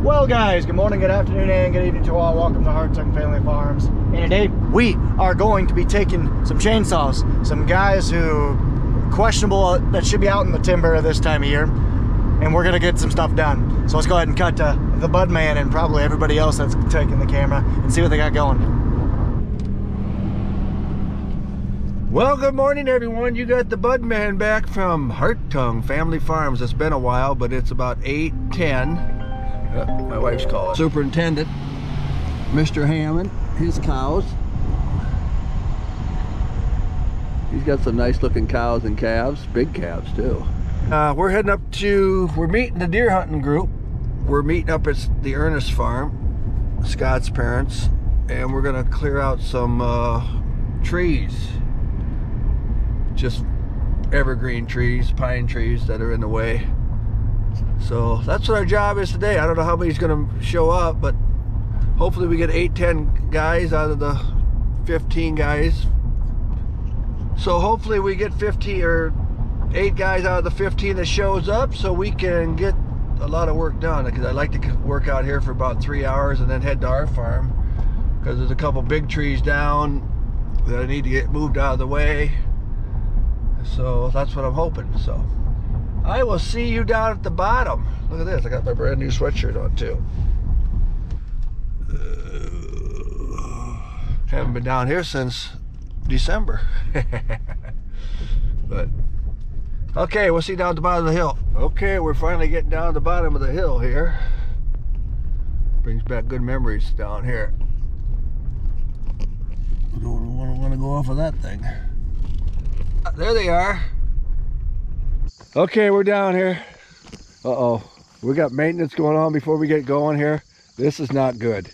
Well guys, good morning, good afternoon, and good evening to all. Welcome to Hartung Family Farms. And today we are going to be taking some chainsaws, some guys who questionable that should be out in the timber this time of year, and we're gonna get some stuff done. So let's go ahead and cut to the bud man and probably everybody else that's taking the camera and see what they got going. Well, good morning everyone. You got the bud man back from Hartung Family Farms. It's been a while, but it's about 8:10. My wife's calling. Superintendent, Mr. Hammond, his cows. He's got some nice looking cows and calves, big calves too. We're heading up to, we're meeting the deer hunting group. We're meeting up at the Ernest farm, Scott's parents, and we're gonna clear out some trees. Just evergreen trees, pine trees that are in the way. So that's what our job is today. I don't know how many's gonna show up, but hopefully we get 8-10 guys out of the 15 guys. So hopefully we get 50 or 8 guys out of the 15 that shows up, so we can get a lot of work done, because I like to work out here for about 3 hours and then head to our farm, because there's a couple big trees down that I need to get moved out of the way. So that's what I'm hoping. So I will see you down at the bottom. Look at this, I got my brand new sweatshirt on too. Haven't been down here since December. But okay, we'll see you down at the bottom of the hill. Okay, we're finally getting down to the bottom of the hill here. Brings back good memories down here. I don't want to go off of that thing. There they are. Okay, we're down here. Uh-oh. We got maintenance going on before we get going here. This is not good.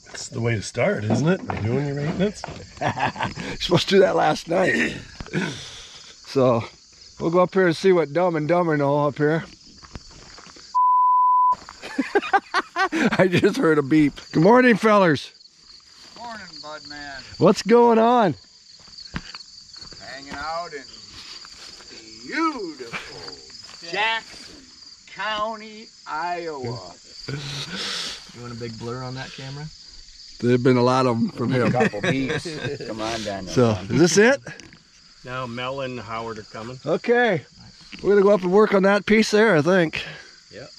That's the way to start, isn't it? You're doing your maintenance. You're supposed to do that last night. So, we'll go up here and see what Dumb and Dumber know up here. I just heard a beep. Good morning, fellers. Morning, bud man. What's going on? Hanging out in beautiful Jackson County, Iowa. You want a big blur on that camera? There've been a lot of them from him. A couple beats. Come on, Daniel. So, is this it? Now Mel and Howard are coming. Okay. We're gonna go up and work on that piece there, I think. Yep.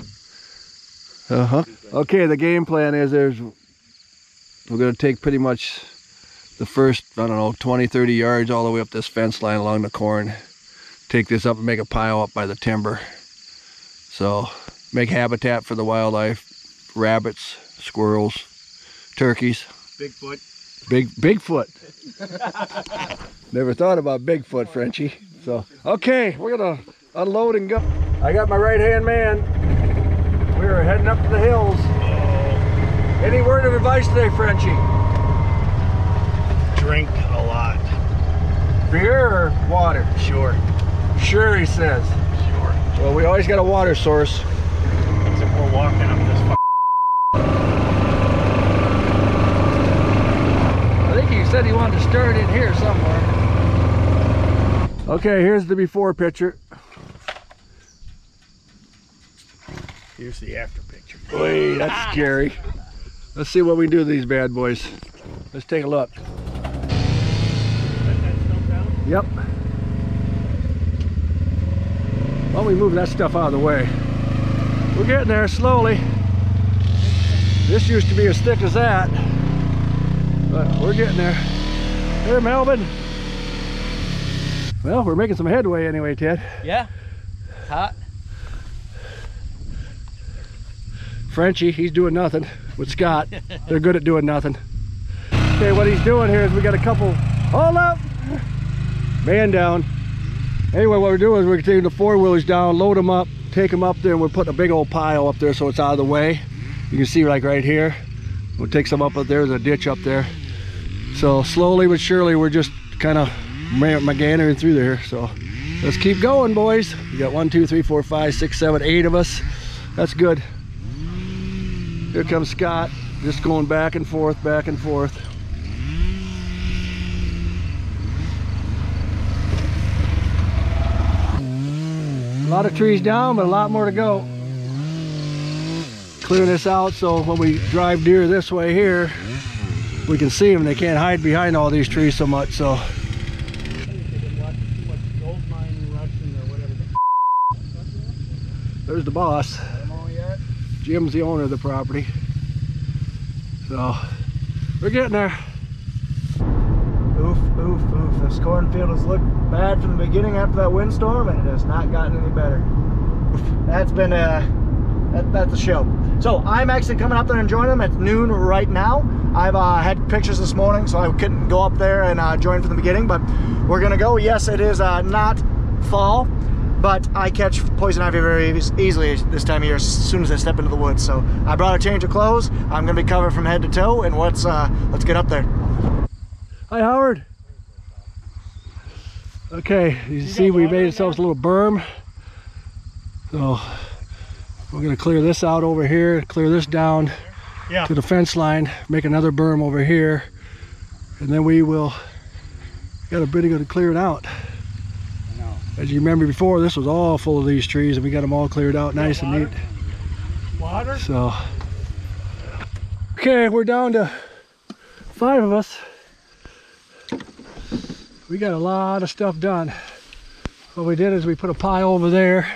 Okay, the game plan is we're gonna take pretty much the first, I don't know, 20-30 yards all the way up this fence line along the corn. Take this up and make a pile up by the timber. So make habitat for the wildlife, rabbits, squirrels, turkeys. Bigfoot. Bigfoot. Never thought about Bigfoot, Frenchie. So, okay, we're gonna unload and go. I got my right-hand man. We're heading up to the hills. Any word of advice today, Frenchie? Drink a lot. Beer or water? Sure. Sure, he says. Sure. Well, we always got a water source. Except we're walking up this I think he said he wanted to start in here somewhere. Okay, here's the before picture. Here's the after picture. Wait, that's scary. Let's see what we do to these bad boys. Let's take a look. Let that stuff down? Yep. Why don't we move that stuff out of the way? We're getting there slowly. This used to be as thick as that, but we're getting there. There, Melvin. Well, we're making some headway anyway, Ted. Yeah. Hot. Frenchie, he's doing nothing with Scott. They're good at doing nothing. Okay, what he's doing here is we got a couple, hold up, man down. Anyway, what we're doing is we're taking the four-wheelers down, load them up, take them up there, and we're putting a big old pile up there so it's out of the way. You can see like right here. We'll take some up there, there's a ditch up there. So slowly but surely we're just kind of meandering through there. So let's keep going, boys. We got 1, 2, 3, 4, 5, 6, 7, 8 of us. That's good. Here comes Scott, just going back and forth, back and forth. A lot of trees down, but a lot more to go. clearing this out so when we drive deer this way here, we can see them. They can't hide behind all these trees so much. So there's the boss. Jim's the owner of the property. So we're getting there. Oof, oof, oof. This cornfield has looked bad from the beginning after that windstorm, and it has not gotten any better. That's been that's a show. So I'm actually coming up there and join them at noon right now. I've had pictures this morning, so I couldn't go up there and join from the beginning, but we're gonna go. Yes, it is not fall, but I catch poison ivy very easily this time of year as soon as I step into the woods. So I brought a change of clothes. I'm gonna be covered from head to toe, and let's get up there. Hi, Howard. Okay, you see we made ourselves a little berm. So we're gonna clear this out over here, clear this down to the fence line, make another berm over here, and then we will got a bit of clear it out. As you remember before, this was all full of these trees, and we got them all cleared out nice and neat. Water? So, okay, we're down to 5 of us. We got a lot of stuff done. What we did is we put a pile over there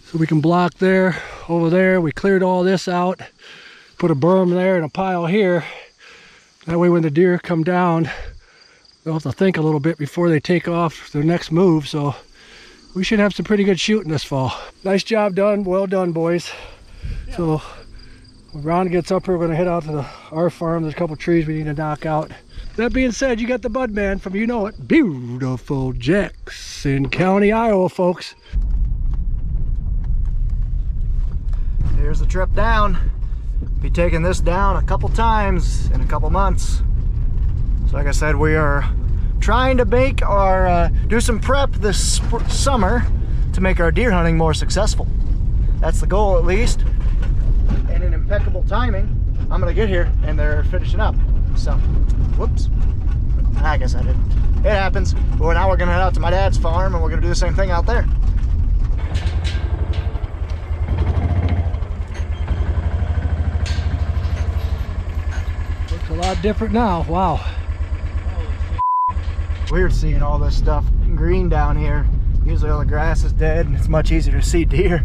so we can block there, over there. We cleared all this out, put a berm there and a pile here. That way when the deer come down, they'll have to think a little bit before they take off their next move. So we should have some pretty good shooting this fall. Nice job done. Well done, boys. Yeah. So when Ron gets up here, we're gonna head out to our farm. There's a couple trees we need to knock out. That being said, you got the bud man from you know it, beautiful Jackson County, Iowa, folks. Here's the trip down. Be taking this down a couple times in a couple months. So like I said, we are trying to make our do some prep this summer to make our deer hunting more successful. That's the goal, at least. And in impeccable timing, I'm gonna get here and they're finishing up. So, whoops. I guess I did. It happens. Well, now we're gonna head out to my dad's farm and we're gonna do the same thing out there. Looks a lot different now. Wow. Weird seeing all this stuff green down here. Usually all the grass is dead and it's much easier to see deer.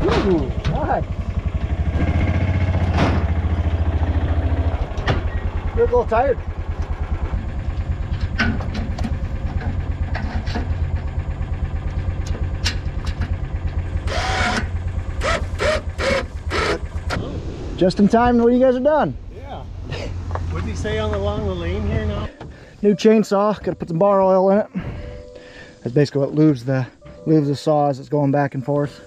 Ooh, what? You're a little tired. Just in time when you guys are done. Yeah. What did he say along the lane here now? New chainsaw, gotta put some bar oil in it. That's basically what lubes the saw as it's going back and forth.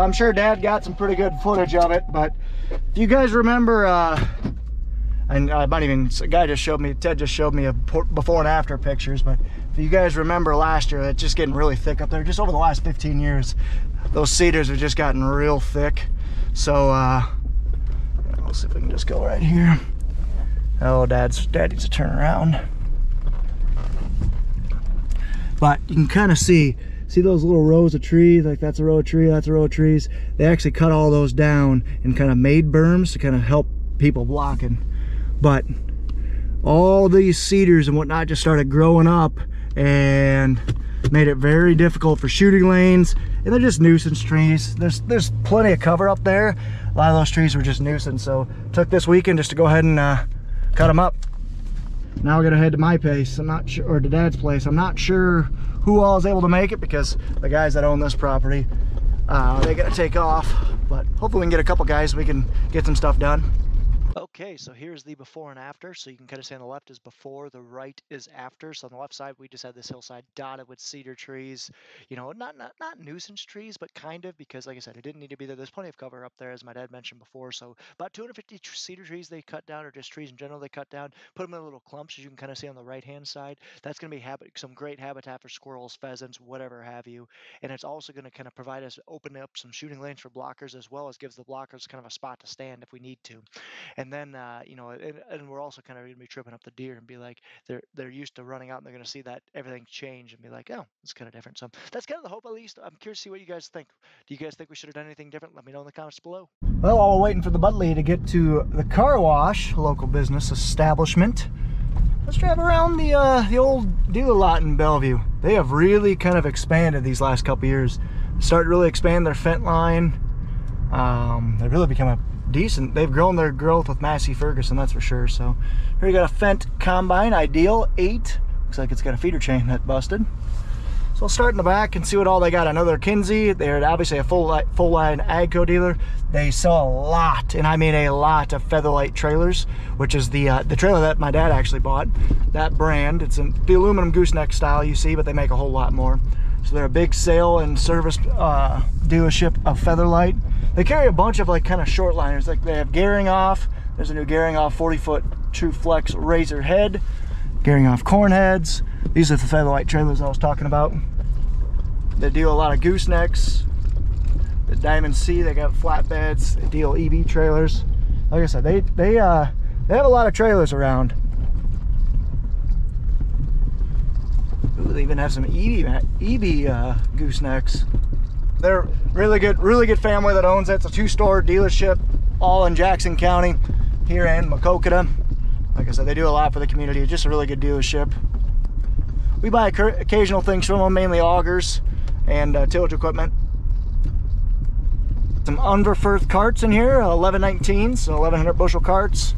I'm sure Dad got some pretty good footage of it, but if you guys remember, and I might even, a guy just showed me, Ted just showed me a before and after pictures, but if you guys remember last year, it's just getting really thick up there. Just over the last 15 years, those cedars have just gotten real thick. So, let's see if we can just go right here. Oh, Dad needs to turn around. But you can kind of see those little rows of trees, like that's a row of trees, that's a row of trees. They actually cut all those down and kind of made berms to kind of help people blocking. But all these cedars and whatnot just started growing up and made it very difficult for shooting lanes, and they're just nuisance trees. There's plenty of cover up there. A lot of those trees were just nuisance, so took this weekend just to go ahead and cut them up. Now we're gonna head to my place. I'm not sure, or to Dad's place. I'm not sure who all is able to make it because the guys that own this property, they gotta take off. But hopefully we can get a couple guys so we can get some stuff done. Okay, so here's the before and after. So you can kind of see on the left is before, the right is after. So on the left side, we just had this hillside dotted with cedar trees. You know, not nuisance trees, but kind of, because like I said, it didn't need to be there. There's plenty of cover up there, as my dad mentioned before. So about 250 cedar trees they cut down, or just trees in general they cut down, put them in little clumps, as you can kind of see on the right-hand side. That's going to be some great habitat for squirrels, pheasants, whatever have you. And it's also going to kind of provide us, open up some shooting lanes for blockers, as well as gives the blockers kind of a spot to stand if we need to. And then then you know, and we're also kind of going to be tripping up the deer and be like, they're used to running out, and they're going to see that everything change and be like, oh, it's kind of different. So that's kind of the hope. At least I'm curious to see what you guys think. Do you guys think we should have done anything different? Let me know in the comments below. Well, while we're waiting for the Butley to get to the car wash, local business establishment, let's drive around the old dealer lot in Bellevue. They have really kind of expanded these last couple years. Started to really expand their Fendt line. They've really become a decent. They've grown their growth with Massey Ferguson, that's for sure. So here you got a Fendt combine, Ideal 8. Looks like it's got a feeder chain that busted. So I'll start in the back and see what all they got. I know they're Kinsey. They're obviously a full line AGCO dealer. They sell a lot, and I mean a lot, of Featherlight trailers, which is the trailer that my dad actually bought. That brand. It's in the aluminum gooseneck style you see, but they make a whole lot more. So they're a big sale and service dealership of Featherlight. They carry a bunch of like kind of short liners. Like they have gearing off. There's a new gearing off 40-foot True Flex Razor head. Gearing off corn heads. These are the Featherlight trailers I was talking about. They deal a lot of goosenecks. The Diamond C, they got flatbeds. They deal EB trailers. Like I said, they have a lot of trailers around. Ooh, they even have some EB goosenecks. They're really good family that owns it. It's a 2-store dealership, all in Jackson County, here in Maquoketa. Like I said, they do a lot for the community. It's just a really good dealership. We buy occasional things from them, mainly augers and tillage equipment. Some Unverferth carts in here, 1119, so 1100 bushel carts.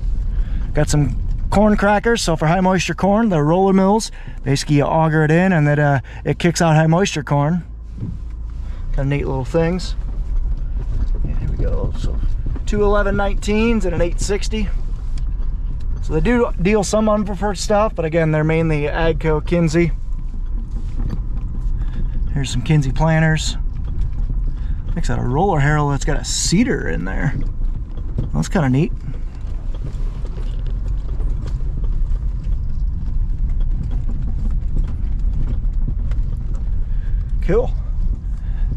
Got some corn crackers, so for high moisture corn, they're roller mills. Basically you auger it in and then it kicks out high moisture corn. Kind of neat little things. And here we go, so 2 1119s and an 860. So they do deal some Unverferth stuff, but again, they're mainly AGCO Kinsey. Here's some Kinsey planters. Looks like a roller harrow that's got a cedar in there. That's kind of neat. Cool.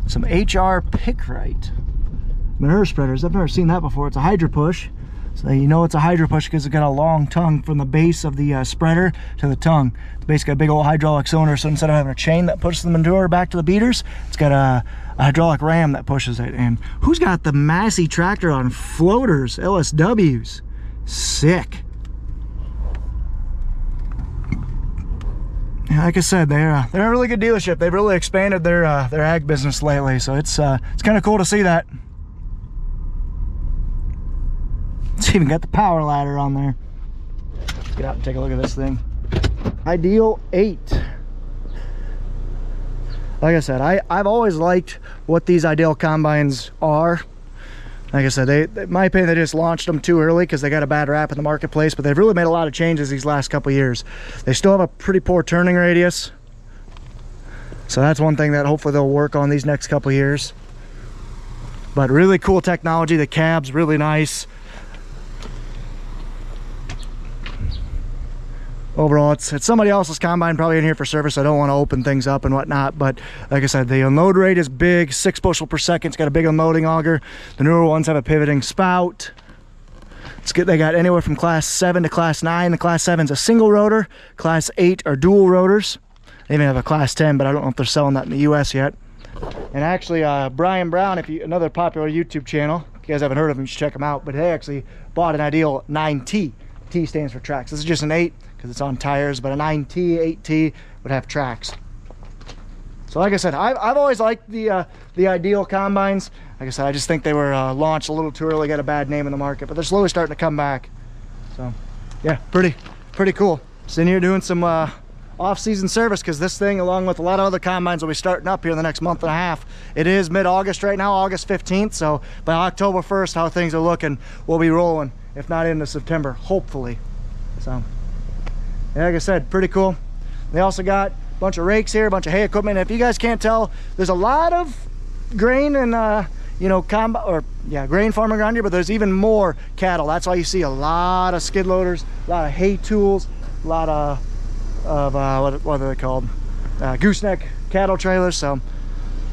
Some HR Pickrite manure spreaders. I've never seen that before. It's a Hydro Push. So you know it's a Hydro Push because it's got a long tongue from the base of the spreader to the tongue. It's basically a big old hydraulic cylinder, so instead of having a chain that pushes the manure back to the beaters, it's got a hydraulic ram that pushes it. And who's got the Massey tractor on floaters, LSWs? Sick. Yeah, like I said, they're a really good dealership. They've really expanded their ag business lately, so it's kind of cool to see that. It's even got the power ladder on there. Let's get out and take a look at this thing. Ideal 8. Like I said, I've always liked what these Ideal combines are. Like I said, in my opinion, they just launched them too early because they got a bad rap in the marketplace, but they've really made a lot of changes these last couple of years. They still have a pretty poor turning radius. So that's one thing that hopefully they'll work on these next couple of years. But really cool technology. The cab's really nice. Overall, it's somebody else's combine probably in here for service. I don't want to open things up and whatnot, but like I said, the unload rate is big, 6 bushel per second. It's got a big unloading auger. The newer ones have a pivoting spout. It's good. They got anywhere from class 7 to class 9. The class 7's a single rotor. Class 8 are dual rotors. They even have a class 10, but I don't know if they're selling that in the US yet. And actually, Brian Brown, another popular YouTube channel, if you guys haven't heard of him, you should check him out, but they actually bought an Ideal 9T. T stands for tracks. This is just an 8 because it's on tires, but a 9T, 8T would have tracks. So like I said, I've always liked the Ideal combines. Like I said, I just think they were launched a little too early, got a bad name in the market, but they're slowly starting to come back. So yeah, pretty cool. Sitting here doing some off-season service because this thing, along with a lot of other combines, will be starting up here in the next month and a half. It is mid-August right now, August 15th, so by October 1st, how things are looking, we'll be rolling, if not into September, hopefully. So yeah, like I said, pretty cool. They also got a bunch of rakes here, a bunch of hay equipment. If you guys can't tell, there's a lot of grain and grain farming around here, but there's even more cattle. That's why you see a lot of skid loaders, a lot of hay tools, a lot of what are they called? Gooseneck cattle trailers. So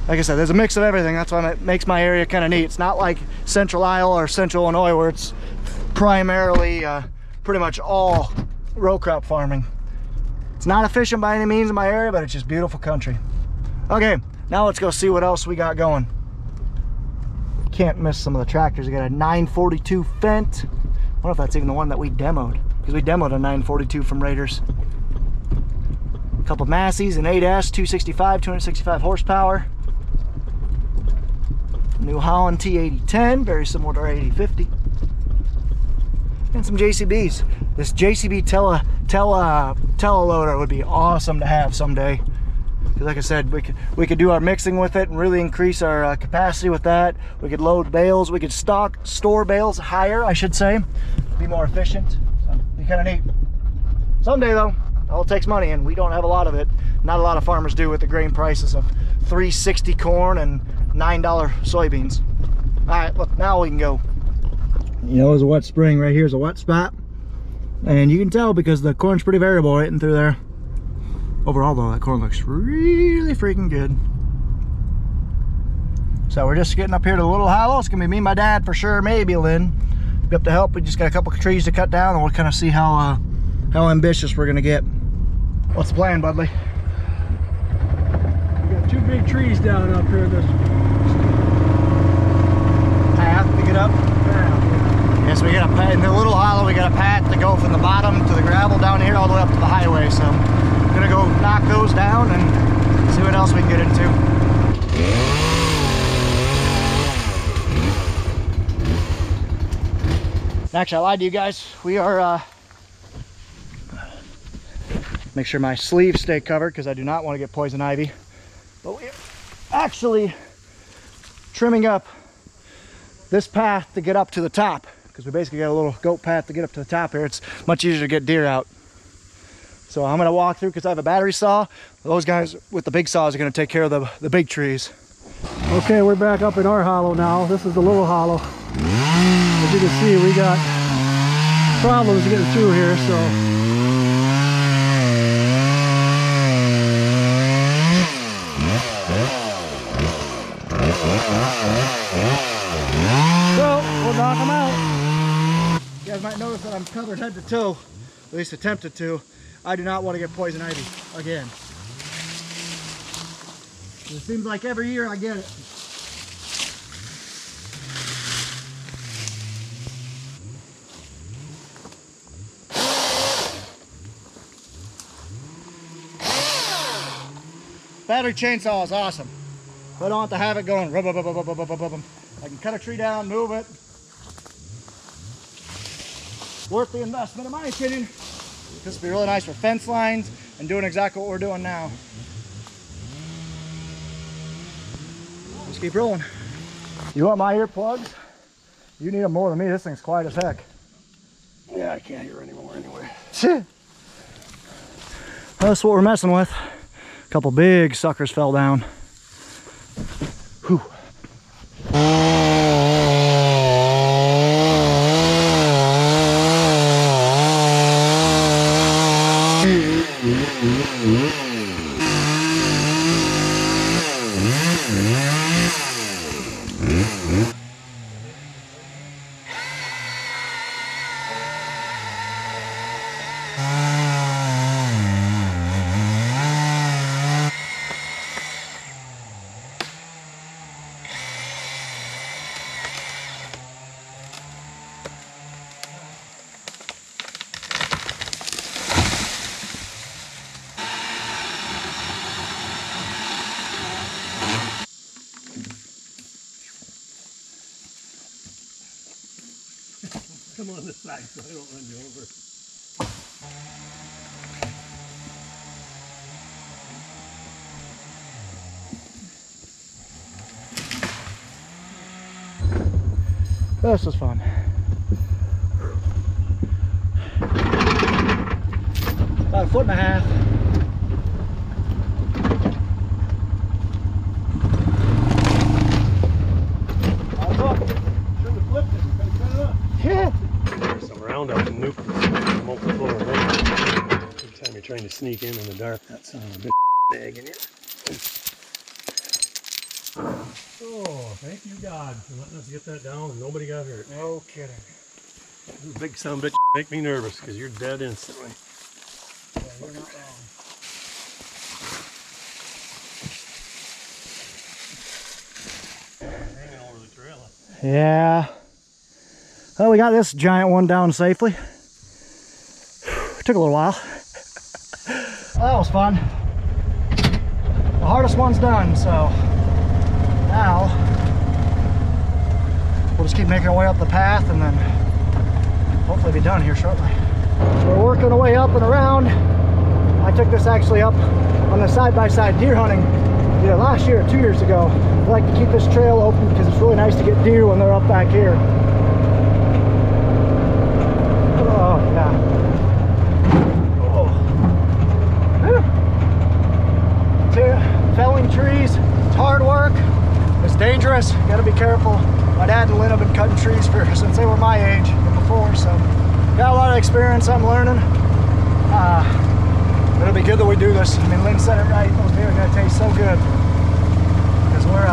like I said, there's a mix of everything. That's why it makes my area kind of neat. It's not like Central Iowa or Central Illinois where it's primarily pretty much all row crop farming. It's not efficient by any means in my area, but it's just beautiful country. Okay, now let's go see what else we got going. Can't miss some of the tractors. We got a 942 Fendt. I wonder if that's even the one that we demoed, because we demoed a 942 from Raiders. A couple Massey's, an 8S, 265 horsepower. New Holland T8010, very similar to our 8050. And some JCBs. This JCB teleloader would be awesome to have someday. Because like I said, we could do our mixing with it and really increase our capacity with that. We could load bales, we could store bales higher, I should say. Be more efficient. So be kind of neat. Someday though, it all takes money and we don't have a lot of it. Not a lot of farmers do with the grain prices of $3.60 corn and $9 soybeans. All right, look, now we can go. You know, it's a wet spring. Right here's a wet spot. And you can tell because the corn's pretty variable right in through there. Overall though, that corn looks really freaking good. So we're just getting up here to the little hollow. It's gonna be me and my dad for sure, maybe Lynn. Be up to help. We just got a couple of trees to cut down and we'll kind of see how ambitious we're gonna get. What's the plan, Budley? We got 2 big trees down up here. This path to get up? Yes, we got a path in the little hollow. We got a path to go from the bottom to the gravel down here all the way up to the highway. So I'm gonna go knock those down and see what else we can get into. Actually, I lied to you guys. We are make sure my sleeves stay covered because I do not want to get poison ivy. But we're actually trimming up this path to get up to the top, because we basically got a little goat path to get up to the top here. It's much easier to get deer out. So I'm gonna walk through because I have a battery saw. Those guys with the big saws are gonna take care of the big trees. Okay, we're back up in our hollow now. This is the little hollow. As you can see, we got problems getting through here, so we'll knock them out. You guys might notice that I'm covered head to toe, at least attempted to. I do not want to get poison ivy again. It seems like every year I get it. Battery chainsaw is awesome. But I don't have to have it going. I can cut a tree down, move it. Worth the investment in my opinion. This would be really nice for fence lines and doing exactly what we're doing now. Let's keep rolling. You want my earplugs? You need them more than me. This thing's quiet as heck. yeah, I can't hear anymore anyway. Well, that's what we're messing with. A couple big suckers fell down. Whew. Come on this side so I don't run you over. This was fun. About 1.5 feet. Some Roundup and nuke multiple every time you're trying to sneak in the dark. That son of a bitch bag in here. Oh, thank you God for letting us get that down and nobody got hurt. No kidding. This big son of a bitch make me nervous because you're dead instantly. Yeah, you're not wrong. Hanging over the trailer. Yeah. Well, we got this giant one down safely. Took a little while. Well, that was fun. The hardest one's done, so now we'll just keep making our way up the path and then hopefully be done here shortly. So we're working our way up and around. I took this actually up on the side-by-side deer hunting either last year or 2 years ago. I like to keep this trail open because it's really nice to get deer when they're up back here. Oh, yeah. Oh. Felling trees, it's hard work, it's dangerous, you gotta be careful. My dad and Lynn have been cutting trees since they were my age and before, so got a lot of experience I'm learning. It'll be good that we do this. I mean, Lynn said it right, those deer are gonna taste so good because we're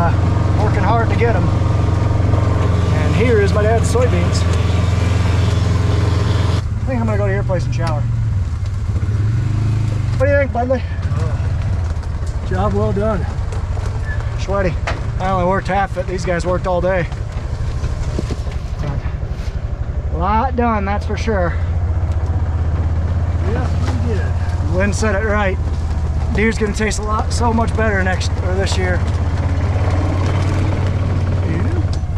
working hard to get them. And here is my dad's soybeans. I think I'm gonna go to your place and shower. What do you think, Budley? Job well done. Sweaty. I only worked half it. These guys worked all day. A lot done, that's for sure. Yeah, pretty good. Lynn said it right. Deer's gonna taste so much better this year.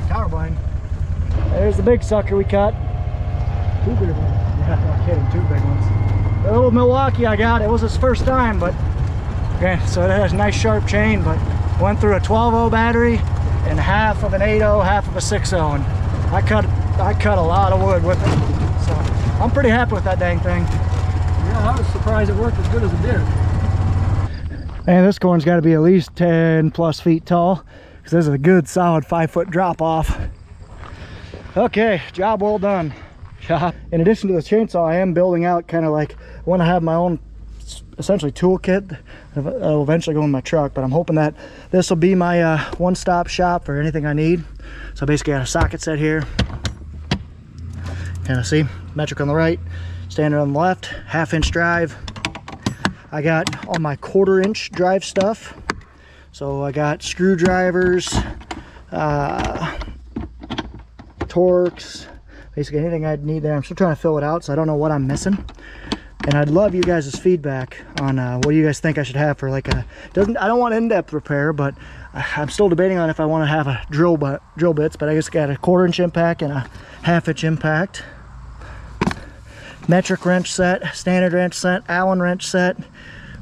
Tower blind. There's the big sucker we cut. 2 big ones. Yeah, not kidding, 2 big ones. The little Milwaukee I got, it was his first time, but okay, so it has a nice sharp chain, but went through a 12-0 battery and half of an 8-0, half of a 6-0, and I cut a lot of wood with it. So I'm pretty happy with that dang thing. Yeah, I was surprised it worked as good as it did. Man, this corn's got to be at least 10+ feet tall because this is a good solid 5-foot drop off. Okay, job well done. In addition to the chainsaw, I am building out kind of like, I want to have my own essentially toolkit that'll eventually go in my truck, but I'm hoping that this will be my one-stop shop for anything I need. So basically I got a socket set here, kind of see metric on the right, standard on the left, 1/2-inch drive. I got all my 1/4-inch drive stuff, so I got screwdrivers, Torx, basically anything I'd need there. I'm still trying to fill it out, so I don't know what I'm missing. And I'd love you guys' feedback on what do you guys think I should have for like a, I don't want in-depth repair, but I'm still debating on if I want to have a drill bits, but I just got a 1/4-inch impact and a 1/2-inch impact. Metric wrench set, standard wrench set, Allen wrench set,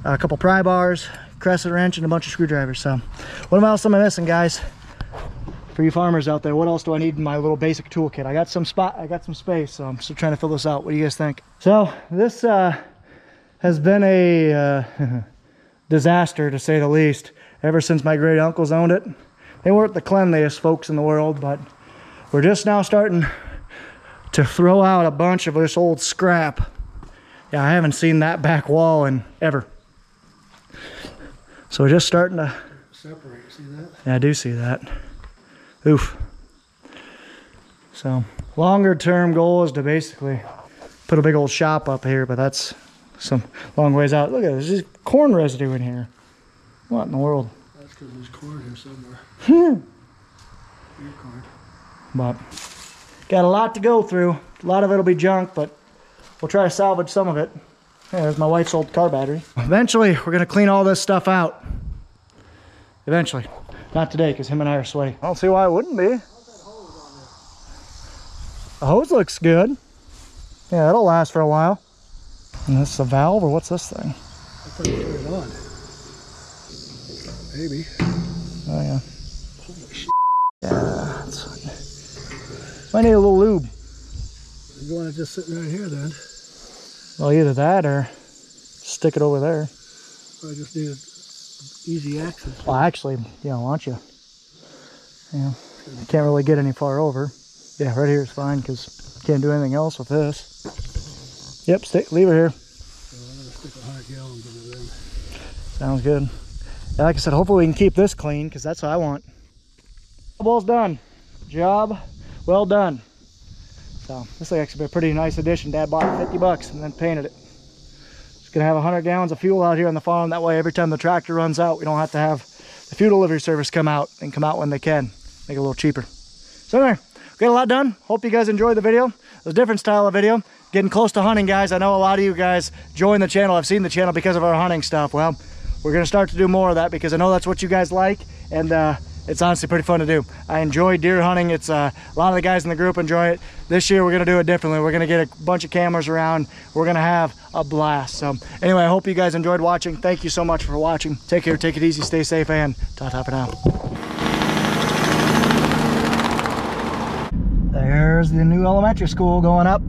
a couple pry bars, crescent wrench, and a bunch of screwdrivers. So what else am I missing, guys? For you farmers out there, what else do I need in my little basic toolkit? I got some space, so I'm still trying to fill this out. What do you guys think? So this has been a disaster, to say the least, ever since my great uncles owned it. They weren't the cleanliest folks in the world, but we're just now starting to throw out a bunch of this old scrap. Yeah, I haven't seen that back wall in ever. So we're just starting to Separate, see that? Yeah, I do see that. Oof. So longer term goal is to basically put a big old shop up here, but that's some long ways out. Look at this, there's just corn residue in here. What in the world? That's because there's corn here somewhere. Your corn. But got a lot to go through. A lot of it'll be junk, but we'll try to salvage some of it. Hey, there's my wife's old car battery. Eventually, we're gonna clean all this stuff out. Eventually. Not today, because him and I are sweaty. I don't see why it wouldn't be. The hose looks good. Yeah, it'll last for a while. And this is a valve, or what's this thing? I thought you turned it on. Maybe. Oh, yeah. Holy shit. Yeah. Might need a little lube. You want it just sitting right here then? Well, either that or stick it over there. I just needed easy access. Well, actually, yeah, why don't you? Yeah, I can't really get any far over. Yeah, right here is fine because can't do anything else with this. Yep, leave it here. So I'm gonna stick 100 gallons in it then. Sounds good. Yeah, like I said, hopefully we can keep this clean because that's what I want. Ball's done. Job well done. So this looks like a pretty nice addition. Dad bought it 50 bucks and then painted it. It's gonna have 100 gallons of fuel out here on the farm. That way every time the tractor runs out, we don't have to have the fuel delivery service come out, and come out when they can. Make it a little cheaper. So anyway, we got a lot done. Hope you guys enjoyed the video. It was a different style of video. Getting close to hunting, guys. I know a lot of you guys joined the channel. I've seen the channel because of our hunting stuff. Well, we're gonna start to do more of that because I know that's what you guys like, and it's honestly pretty fun to do. I enjoy deer hunting. It's a lot of the guys in the group enjoy it. This year we're gonna do it differently. We're gonna get a bunch of cameras around. We're gonna have a blast. So anyway, I hope you guys enjoyed watching. Thank you so much for watching. Take care, take it easy, stay safe, and ta-ta for now. There's the new elementary school going up.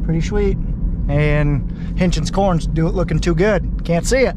Pretty sweet. And Hinchin's corn's looking too good. Can't see it.